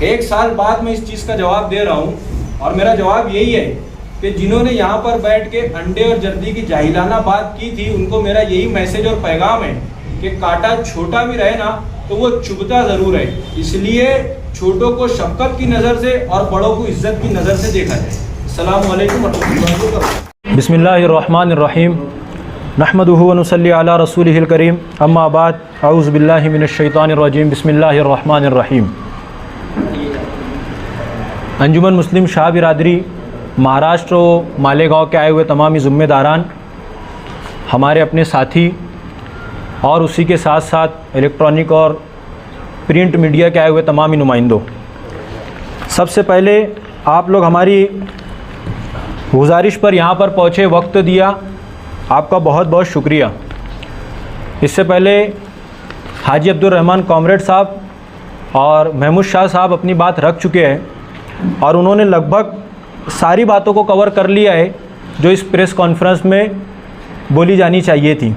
1 साल बाद मैं इस चीज़ का जवाब दे रहा हूँ, और मेरा जवाब यही है कि जिन्होंने यहाँ पर बैठ के अंडे और जर्दी की जाहिलाना बात की थी, उनको मेरा यही मैसेज और पैगाम है कि कांटा छोटा भी रहे ना तो वो चुभता ज़रूर है। इसलिए छोटों को शफ़क़त की नज़र से और बड़ों को इज़्ज़त की नज़र से देखा जाए। अस्सलामु अलैकुम वरहमतुल्लाहि वबरकातुहू। बिस्मिल्लाहिर्रहमानिर्रहीम। नहमदुहु व नुसल्ली अला रसूलिहिल करीम। अम्मा बाद। अऊज़ु बिल्लाहि मिनश शैतानिर रजीम। बिस्मिल्लाहिर्रहमानिर्रहीम। अंजुमन मुस्लिम शाह बिरादरी महाराष्ट्र मालेगांव के आए हुए तमामी ज़िम्मेदारान, हमारे अपने साथी और उसी के साथ साथ इलेक्ट्रॉनिक और प्रिंट मीडिया के आए हुए तमामी नुमाइंदों, सबसे पहले आप लोग हमारी गुजारिश पर यहाँ पर पहुँचे, वक्त दिया, आपका बहुत बहुत शुक्रिया। इससे पहले हाजी अब्दुल रहमान कॉमरेड साहब और महमूद शाह साहब अपनी बात रख चुके हैं और उन्होंने लगभग सारी बातों को कवर कर लिया है जो इस प्रेस कॉन्फ्रेंस में बोली जानी चाहिए थी।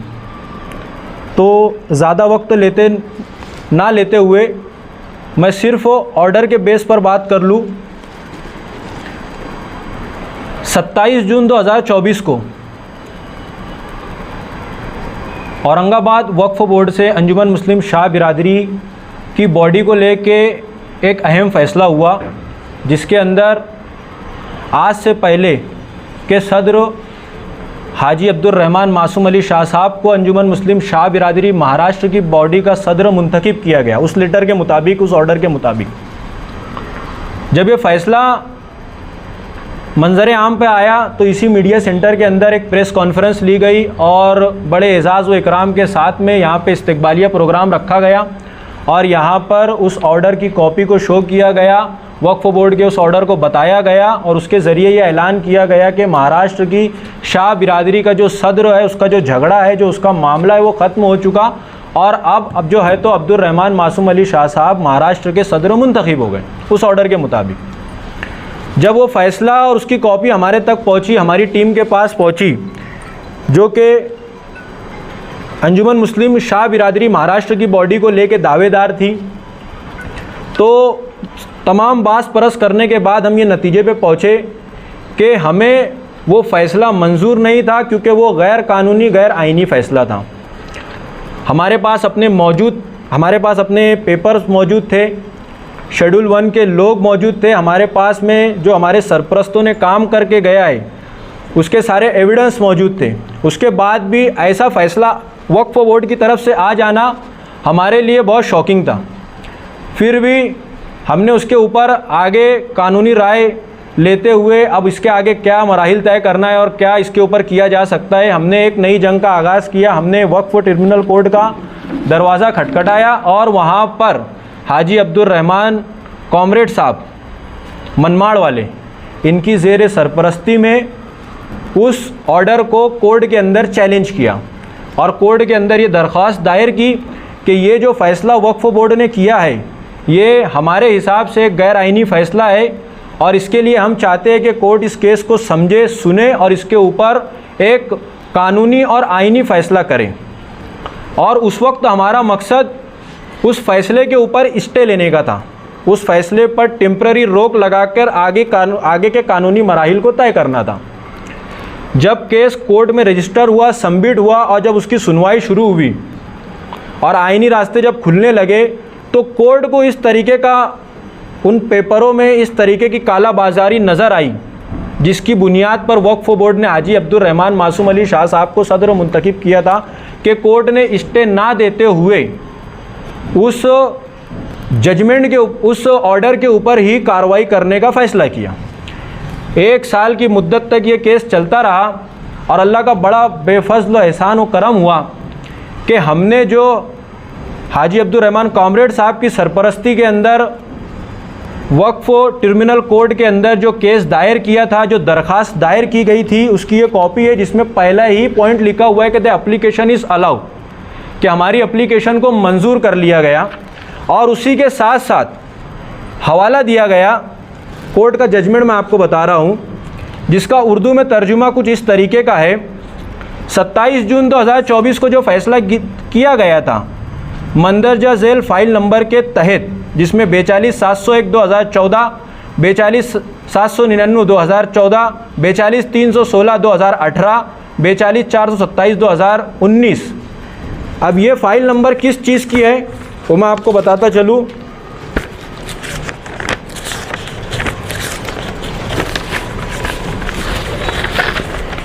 तो ज़्यादा वक्त ना लेते हुए मैं सिर्फ़ ऑर्डर के बेस पर बात कर लूँ। 27 जून 2024 को औरंगाबाद वक्फ बोर्ड से अंजुमन मुस्लिम शाह बिरादरी की बॉडी को लेके एक अहम फ़ैसला हुआ, जिसके अंदर आज से पहले के सदर हाजी अब्दुल रहमान मासूम अली शाह साहब को अंजुमन मुस्लिम शाह बिरादरी महाराष्ट्र की बॉडी का सदर मुंतखब किया गया। उस लेटर के मुताबिक, उस ऑर्डर के मुताबिक जब ये फ़ैसला मंजर आम पे आया तो इसी मीडिया सेंटर के अंदर एक प्रेस कॉन्फ्रेंस ली गई और बड़े एज़ाज़ व इकराम के साथ में यहाँ पे इस्तकबालिया प्रोग्राम रखा गया और यहाँ पर उस ऑर्डर की कॉपी को शो किया गया, वक्फ बोर्ड के उस ऑर्डर को बताया गया और उसके ज़रिए ये ऐलान किया गया कि महाराष्ट्र की शाह बिरादरी का जो सदर है, उसका जो झगड़ा है, जो उसका मामला है, वो ख़त्म हो चुका और अब जो है तो अब्दुल रहमान मासूम अली शाह साहब महाराष्ट्र के सदर मुंतखब हो गए उस ऑर्डर के मुताबिक। जब वो फ़ैसला और उसकी कॉपी हमारे तक पहुँची, हमारी टीम के पास पहुँची, जो कि अंजुमन मुस्लिम शाह बिरादरी महाराष्ट्र की बॉडी को लेके दावेदार थी, तो तमाम बास परस करने के बाद हम ये नतीजे पे पहुँचे कि हमें वो फ़ैसला मंजूर नहीं था, क्योंकि वो गैर कानूनी, गैर आइनी फ़ैसला था। हमारे पास अपने पेपर्स मौजूद थे, शेड्यूल 1 के लोग मौजूद थे, हमारे पास में जो हमारे सरपरस्तों ने काम करके गया है उसके सारे एविडेंस मौजूद थे। उसके बाद भी ऐसा फ़ैसला वक्फ बोर्ड की तरफ से आ जाना हमारे लिए बहुत शॉकिंग था। फिर भी हमने उसके ऊपर आगे कानूनी राय लेते हुए अब इसके आगे क्या मराहिल तय करना है और क्या इसके ऊपर किया जा सकता है, हमने एक नई जंग का आगाज़ किया। हमने वक्फ ट्रिब्यूनल कोर्ट का दरवाज़ा खटखटाया और वहाँ पर हाजी अब्दुल रहमान कॉमरेड साहब मनमाड़ वाले, इनकी ज़ेर सरपरस्ती में उस ऑर्डर को कोर्ट के अंदर चैलेंज किया और कोर्ट के अंदर ये दरख्वास्त दायर की कि ये जो फ़ैसला वक्फ बोर्ड ने किया है ये हमारे हिसाब से एक गैर आइनी फ़ैसला है और इसके लिए हम चाहते हैं कि कोर्ट इस केस को समझे, सुने और इसके ऊपर एक कानूनी और आइनी फ़ैसला करे। और उस वक्त हमारा मकसद उस फ़ैसले के ऊपर स्टे लेने का था, उस फ़ैसले पर टेम्पररी रोक लगाकर आगे के कानूनी मराहिल को तय करना था। जब केस कोर्ट में रजिस्टर हुआ, सबमिट हुआ और जब उसकी सुनवाई शुरू हुई और आइनी रास्ते जब खुलने लगे तो कोर्ट को इस तरीके का, उन पेपरों में इस तरीके की कालाबाजारी नज़र आई जिसकी बुनियाद पर वक्फ बोर्ड ने हाजी अब्दुल रहमान मासूम अली शाह साहब को सदर मुंतखब किया था कि कोर्ट ने स्टे ना देते हुए उस जजमेंट के, उस ऑर्डर के ऊपर ही कार्रवाई करने का फ़ैसला किया। 1 साल की मुद्दत तक ये केस चलता रहा और अल्लाह का बड़ा बेफज़ल एहसान व करम हुआ कि हमने जो हाजी अब्दुल रहमान कॉमरेड साहब की सरपरस्ती के अंदर वक्फ ट्रिब्यूनल कोर्ट के अंदर जो केस दायर किया था, जो दरख्वास्त दायर की गई थी, उसकी ये कॉपी है जिसमें पहला ही पॉइंट लिखा हुआ है कि द एप्लीकेशन इज़ अलाउ, कि हमारी एप्लीकेशन को मंजूर कर लिया गया और उसी के साथ साथ हवाला दिया गया कोर्ट का जजमेंट मैं आपको बता रहा हूँ, जिसका उर्दू में तर्जुमा कुछ इस तरीके का है। 27 जून 2024 को जो फ़ैसला किया गया था मंदरजा झेल फाइल नंबर के तहत जिसमें 42,701 2014, 42,799 2014, 42,316 2018, 42,427 2019। अब ये फाइल नंबर किस चीज़ की है वो मैं आपको बताता चलूँ।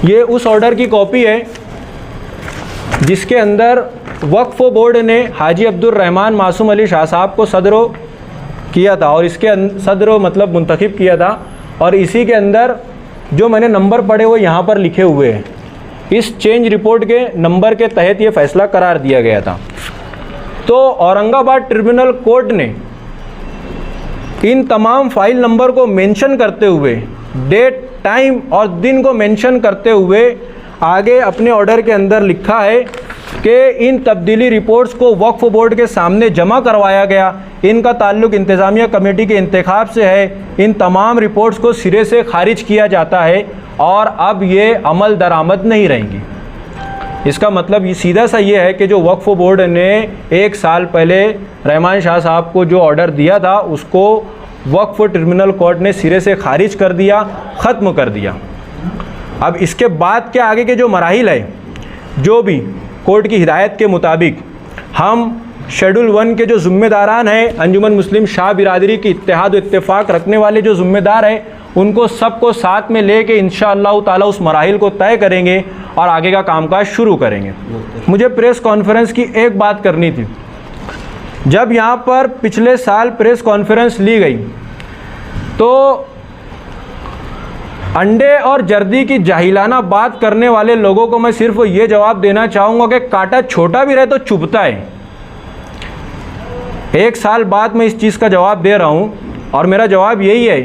ये उस ऑर्डर की कॉपी है जिसके अंदर वक्फ बोर्ड ने हाजी अब्दुल रहमान मासूम अली शाह साहब को सदरो किया था और इसके सदरो मतलब मुंतखब किया था, और इसी के अंदर जो मैंने नंबर पढ़े वो यहाँ पर लिखे हुए हैं। इस चेंज रिपोर्ट के नंबर के तहत ये फैसला करार दिया गया था। तो औरंगाबाद ट्रिब्यूनल कोर्ट ने इन तमाम फाइल नंबर को मेंशन करते हुए, डेट, टाइम और दिन को मेंशन करते हुए आगे अपने ऑर्डर के अंदर लिखा है कि इन तब्दीली रिपोर्ट्स को वक्फ बोर्ड के सामने जमा करवाया गया, इनका ताल्लुक़ इंतज़ामिया कमेटी के इंतखाब से है, इन तमाम रिपोर्ट्स को सिरे से खारिज किया जाता है और अब ये अमल दरामद नहीं रहेंगी। इसका मतलब ये सीधा सा ये है कि जो वक्फ बोर्ड ने 1 साल पहले रहमान शाह साहब को जो ऑर्डर दिया था उसको वक्फ ट्रिब्यूनल कोर्ट ने सिरे से खारिज कर दिया, ख़त्म कर दिया। अब इसके बाद के आगे के जो मराहिल है, जो भी कोर्ट की हिदायत के मुताबिक हम शेड्यूल 1 के जो ज़िम्मेदारान हैं, अंजुमन मुस्लिम शाह बिरादरी की इत्तेहाद व इत्तेफाक रखने वाले जो ज़िम्मेदार हैं, उनको सबको साथ में लेके इंशाअल्लाह ताला उस मराहिल को तय करेंगे और आगे का कामकाज शुरू करेंगे। मुझे प्रेस कॉन्फ्रेंस की एक बात करनी थी। जब यहाँ पर पिछले साल प्रेस कॉन्फ्रेंस ली गई तो अंडे और जर्दी की जाहिलाना बात करने वाले लोगों को मैं सिर्फ ये जवाब देना चाहूँगा कि कांटा छोटा भी रहे तो चुभता है। 1 साल बाद मैं इस चीज़ का जवाब दे रहा हूँ और मेरा जवाब यही है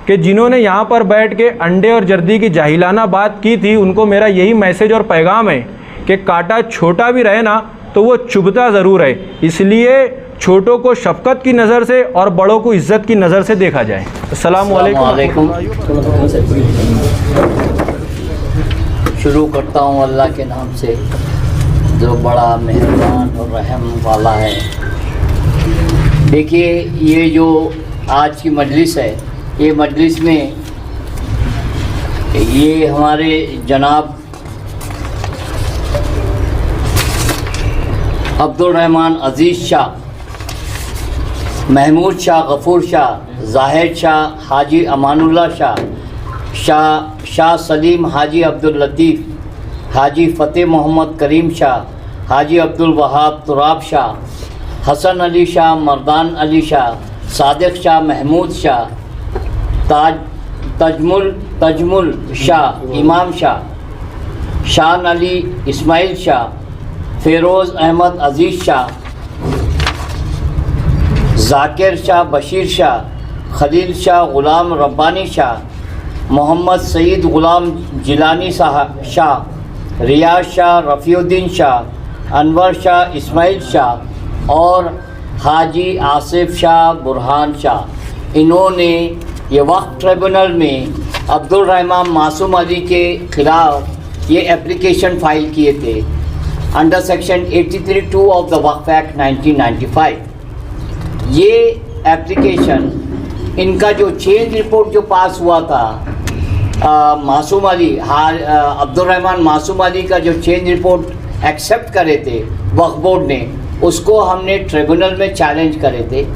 कि जिन्होंने यहाँ पर बैठ के अंडे और जर्दी की जाहिलाना बात की थी उनको मेरा यही मैसेज और पैगाम है कि कांटा छोटा भी रहे ना तो वो चुभता ज़रूर है, इसलिए छोटों को शफ़क़त की नज़र से और बड़ों को इज़्ज़त की नज़र से देखा जाए। अस्सलाम वालेकुम। शुरू करता हूँ अल्लाह के नाम से जो बड़ा मेहरबान और रहम वाला है। देखिए, ये जो आज की मजलिस है, ये मजलिस में ये हमारे जनाब अब्दुल रहमान अज़ीज़ शाह, महमूद शाह, गफूर शाह, जाहिद शाह, हाजी अमानुल्लाह शाह, शाह सलीम, हाजी अब्दुल लतीफ़, हाजी फ़तेह मोहम्मद करीम शाह, हाजी अब्दुल वहाब तुराब शाह, हसन अली शाह, मर्दान अली शाह, सादिक शाह, महमूद शाह, तजमुल शाह, इमाम शाह, शान अली, इस्माइल शाह, फ़िरोज़ अहमद अज़ीज़ शाह, ज़ाकिर शाह, बशीर शाह, खलील शाह, ग़ुलाम रब्बानी शाह, मोहम्मद सईद ग़ुलाम जिलानी शाह, रियाज शाह, रफ़ीउद्दीन शाह, अनवर शाह, इस्माइल शाह और हाजी आसिफ शाह, बुरहान शाह। इन्होंने ये वक्फ ट्रिब्यूनल में अब्दुल रहमान मासूम अली के ख़िलाफ़ ये एप्लीकेशन फ़ाइल किए थे under section 83(2) of the Waqf act 1995। ये एप्लीकेशन, इनका जो चेंज रिपोर्ट जो पास हुआ था मासूम अली, अब्दुल रहमान मासूम अली का जो चेंज रिपोर्ट एक्सेप्ट करे थे वक्फ बोर्ड ने, उसको हमने ट्रिब्यूनल में चैलेंज करे थे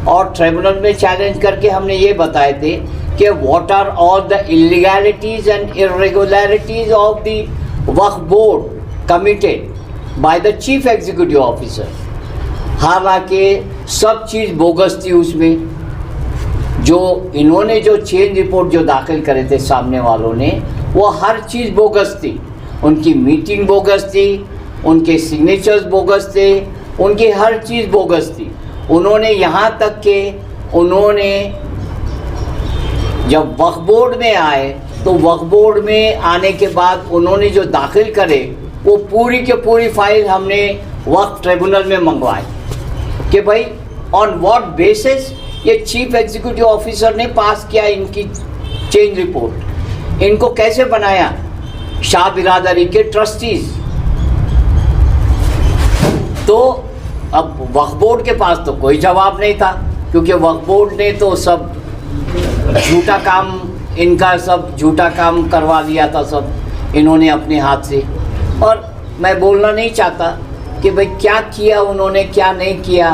और ट्रिब्यूनल में चैलेंज करके हमने ये बताए थे कि what are all the illegalities and irregularities of the Waqf board committed by the chief executive officer. हालांकि सब चीज़ बोगस थी उसमें। जो इन्होंने जो चेंज रिपोर्ट जो दाखिल करे थे सामने वालों ने, वो हर चीज़ बोगस थी। उनकी मीटिंग बोगस थी, उनके सिग्नेचर्स बोगस थे, उनकी हर चीज़ बोगस थी। उन्होंने यहाँ तक कि उन्होंने जब वक्फ बोर्ड में आए तो वक्फ बोर्ड में आने के बाद उन्होंने जो दाखिल करे वो पूरी के पूरी फाइल हमने वक्फ ट्रिब्यूनल में मंगवाई कि भाई ऑन व्हाट बेसिस ये चीफ एग्जीक्यूटिव ऑफिसर ने पास किया इनकी चेंज रिपोर्ट, इनको कैसे बनाया शाह बिरादरी के ट्रस्टीज़। तो अब वक्फ बोर्ड के पास तो कोई जवाब नहीं था क्योंकि वक्फ बोर्ड ने तो सब झूठा काम, इनका सब झूठा काम करवा लिया था सब इन्होंने अपने हाथ से। और मैं बोलना नहीं चाहता कि भाई क्या किया उन्होंने, क्या नहीं किया,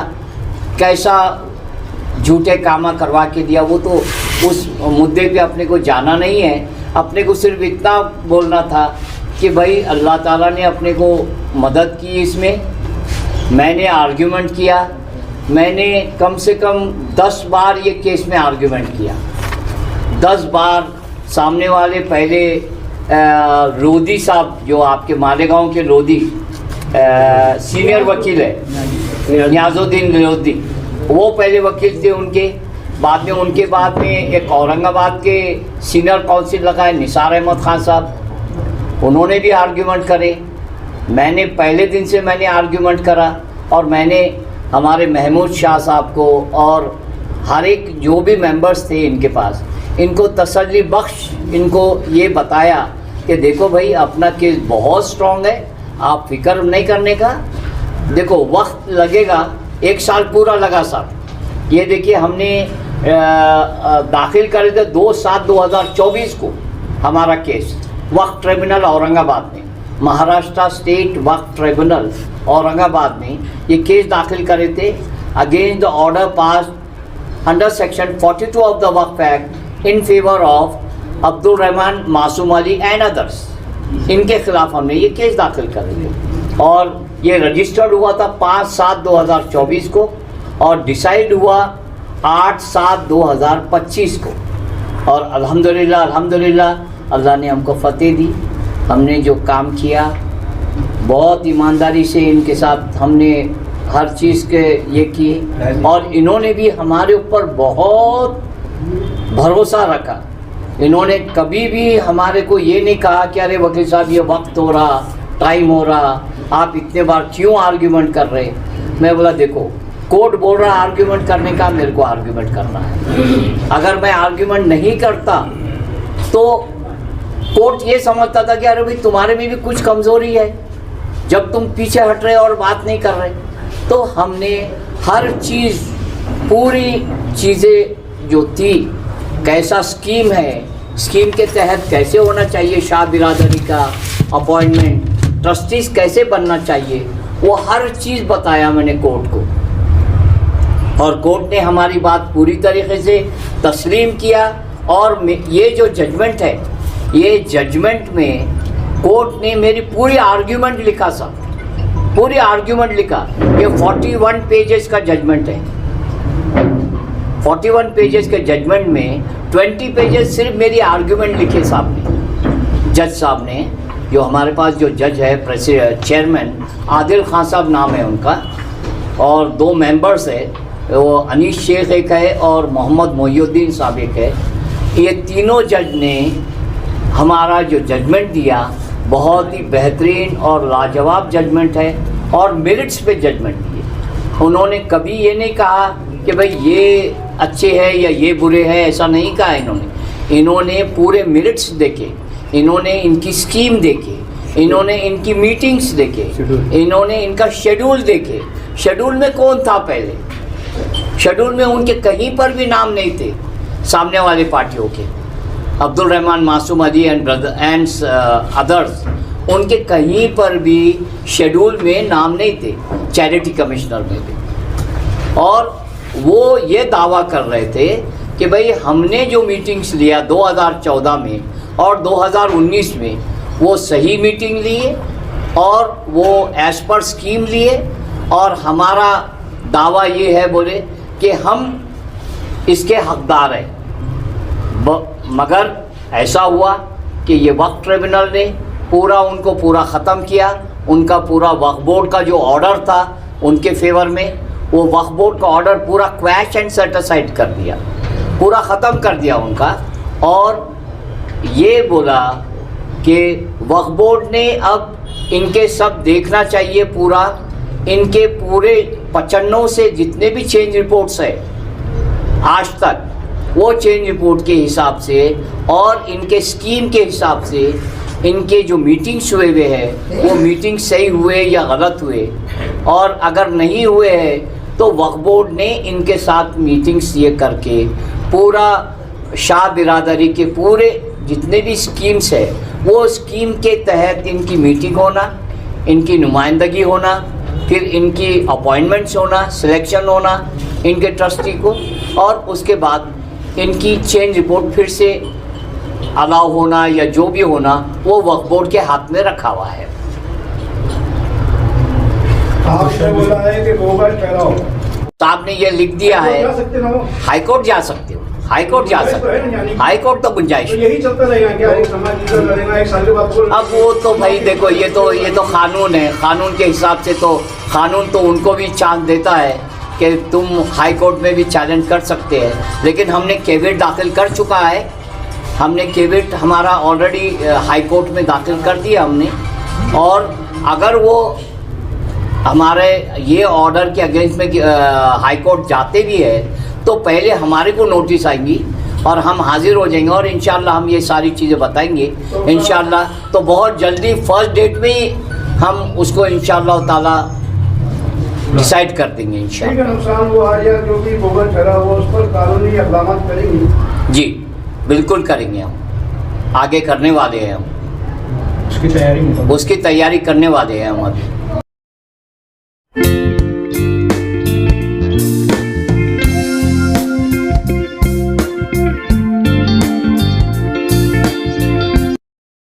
कैसा झूठे काम करवा के दिया, वो तो उस मुद्दे पे अपने को जाना नहीं है। अपने को सिर्फ इतना बोलना था कि भाई अल्लाह ताला ने अपने को मदद की इसमें। मैंने आर्ग्यूमेंट किया, मैंने कम से कम 10 बार ये केस में आर्ग्यूमेंट किया। 10 बार सामने वाले पहले लोधी साहब, जो आपके मालेगांव के लोधी सीनियर वकील है नियाजुद्दीन लोधी, वो पहले वकील थे उनके। बाद में उनके बाद में एक औरंगाबाद के सीनियर काउंसिल लगाए निसार अहमद खान साहब, उन्होंने भी आर्ग्यूमेंट करे। मैंने पहले दिन से मैंने आर्ग्यूमेंट करा और मैंने हमारे महमूद शाह साहब को और हर एक जो भी मेंबर्स थे इनके पास, इनको तसल्ली बख्श इनको ये बताया कि देखो भाई अपना केस बहुत स्ट्रॉन्ग है, आप फिक्र नहीं करने का। देखो वक्त लगेगा, 1 साल पूरा लगा साहब। ये देखिए हमने दाखिल करे थे 2/7/2024 को हमारा केस वक्फ ट्रिब्यूनल औरंगाबाद में, महाराष्ट्र स्टेट वक्फ ट्रिब्यूनल औरंगाबाद में ये केस दाखिल करे थे against the order pass under section 42 of the Waqf act in favour of Abdul Rahman मासूम अली एंड अदर्स। इनके खिलाफ हमने ये केस दाखिल करे थे और ये रजिस्टर्ड हुआ था 5/7/2024 को और डिसाइड हुआ 8/7/2025 को। और अल्हम्दुलिल्लाह अल्हम्दुलिल्लाह अल्लाह ने हमको फतेह दी। हमने जो काम किया बहुत ईमानदारी से इनके साथ हमने हर चीज़ के ये किए और इन्होंने भी हमारे ऊपर बहुत भरोसा रखा। इन्होंने कभी भी हमारे को ये नहीं कहा कि अरे वकील साहब ये वक्त हो रहा, टाइम हो रहा, आप इतने बार क्यों आर्ग्यूमेंट कर रहे। मैं बोला देखो कोर्ट बोल रहा आर्ग्यूमेंट करने का, मेरे को आर्ग्यूमेंट करना है। अगर मैं आर्ग्यूमेंट नहीं करता तो कोर्ट ये समझता था कि अरे भाई तुम्हारे में भी कुछ कमज़ोरी है जब तुम पीछे हट रहे और बात नहीं कर रहे। तो हमने हर चीज़, पूरी चीज़ें जो थी, कैसा स्कीम है, स्कीम के तहत कैसे होना चाहिए शाह बिरादरी का अपॉइंटमेंट, ट्रस्टीज कैसे बनना चाहिए, वो हर चीज़ बताया मैंने कोर्ट को। और कोर्ट ने हमारी बात पूरी तरीके से तस्लीम किया। और ये जो जजमेंट है, ये जजमेंट में कोर्ट ने मेरी पूरी आर्ग्यूमेंट लिखा सब, पूरी आर्ग्यूमेंट लिखा। ये 41 पेजेस का जजमेंट है। 41 पेजेस के जजमेंट में 20 पेजेस सिर्फ मेरी आर्ग्यूमेंट लिखे साहब ने, जज साहब ने। जो हमारे पास जो जज है चेयरमैन आदिल खान साहब नाम है उनका, और 2 मेंबर्स है, वो अनीस शेख एक है और मोहम्मद मोहिउद्दीन साहब एक है। ये तीनों जज ने हमारा जो जजमेंट दिया बहुत ही बेहतरीन और लाजवाब जजमेंट है और मेरिट्स पे जजमेंट दिए। उन्होंने कभी ये नहीं कहा कि भाई ये अच्छे हैं या ये बुरे हैं, ऐसा नहीं कहा इन्होंने। इन्होंने पूरे मेरिट्स देखे, इन्होंने इनकी स्कीम देखे, इन्होंने इनकी मीटिंग्स देखे, इन्होंने इनका शेड्यूल देखे। शेड्यूल में कौन था पहले, शेड्यूल में उनके कहीं पर भी नाम नहीं थे सामने वाले पार्टियों के, अब्दुल रहमान मासूम अली एंड अदर्स, उनके कहीं पर भी शेड्यूल में नाम नहीं थे, चैरिटी कमिश्नर में भी। और वो ये दावा कर रहे थे कि भाई हमने जो मीटिंग्स लिया 2014 में और 2019 में वो सही मीटिंग लिए और वो एज पर स्कीम लिए, और हमारा दावा ये है बोले कि हम इसके हकदार हैं। मगर ऐसा हुआ कि ये वक्फ ट्रिब्यूनल ने उनको पूरा ख़त्म किया। उनका पूरा वक्फ बोर्ड का जो ऑर्डर था उनके फेवर में, वो वक्फ बोर्ड का ऑर्डर पूरा क्वैश एंड सेट असाइड कर दिया, पूरा ख़त्म कर दिया उनका। और ये बोला कि वक्फ बोर्ड ने अब इनके सब देखना चाहिए पूरा, इनके पूरे 95 से जितने भी चेंज रिपोर्ट्स है आज तक, वो चेंज रिपोर्ट के हिसाब से और इनके स्कीम के हिसाब से इनके जो मीटिंग्स हुए हैं वो मीटिंग सही हुए या गलत हुए, और अगर नहीं हुए हैं तो वक्फ बोर्ड ने इनके साथ मीटिंग्स ये करके पूरा शाह बिरादरी के पूरे जितने भी स्कीम्स है वो स्कीम के तहत इनकी मीटिंग होना, इनकी नुमाइंदगी होना, फिर इनकी अपॉइंटमेंट्स होना, सिलेक्शन होना इनके ट्रस्टी को, और उसके बाद इनकी चेंज रिपोर्ट फिर से अलाउ होना या जो भी होना वो वक्फ बोर्ड के हाथ में रखा हुआ है। आपने बोला है कि बोगस ठहराओ, तो आपने ये लिख दिया है, जा सकते ना हो, हाई कोर्ट जा सकते हो, हाई कोर्ट जा सकते हो, हाई कोर्ट तो गुंजाइश तो है। यही चलता रहेगा क्या? एक समाज की लड़ेगा, एक साल के बाद को अब वो तो भाई देखो, ये तो कानून है, कानून के हिसाब से तो कानून तो उनको भी चांस देता है कि तुम हाई कोर्ट में भी चैलेंज कर सकते हैं, लेकिन हमने केविट दाखिल कर चुका है, हमने केविट हमारा ऑलरेडी हाई कोर्ट में दाखिल कर दिया हमने, और अगर वो हमारे ये ऑर्डर के अगेंस्ट में हाई कोर्ट जाते भी है तो पहले हमारे को नोटिस आएंगी और हम हाजिर हो जाएंगे और इंशाल्लाह हम ये सारी चीज़ें बताएंगे इंशाल्लाह। तो बहुत जल्दी फर्स्ट डेट में ही हम उसको इंशाल्लाह ताला डिसाइड कर देंगे ठीक इंशाल्लाह। है, नुकसान वो आ या जो भी बोगस ठहरा हुआ उस पर कानूनी इक़दाम करेंगे। जी बिल्कुल करेंगे, हम आगे करने वाले हैं, हम उसकी तैयारी उसकी तैयारी करने वाले हैं हम अभी।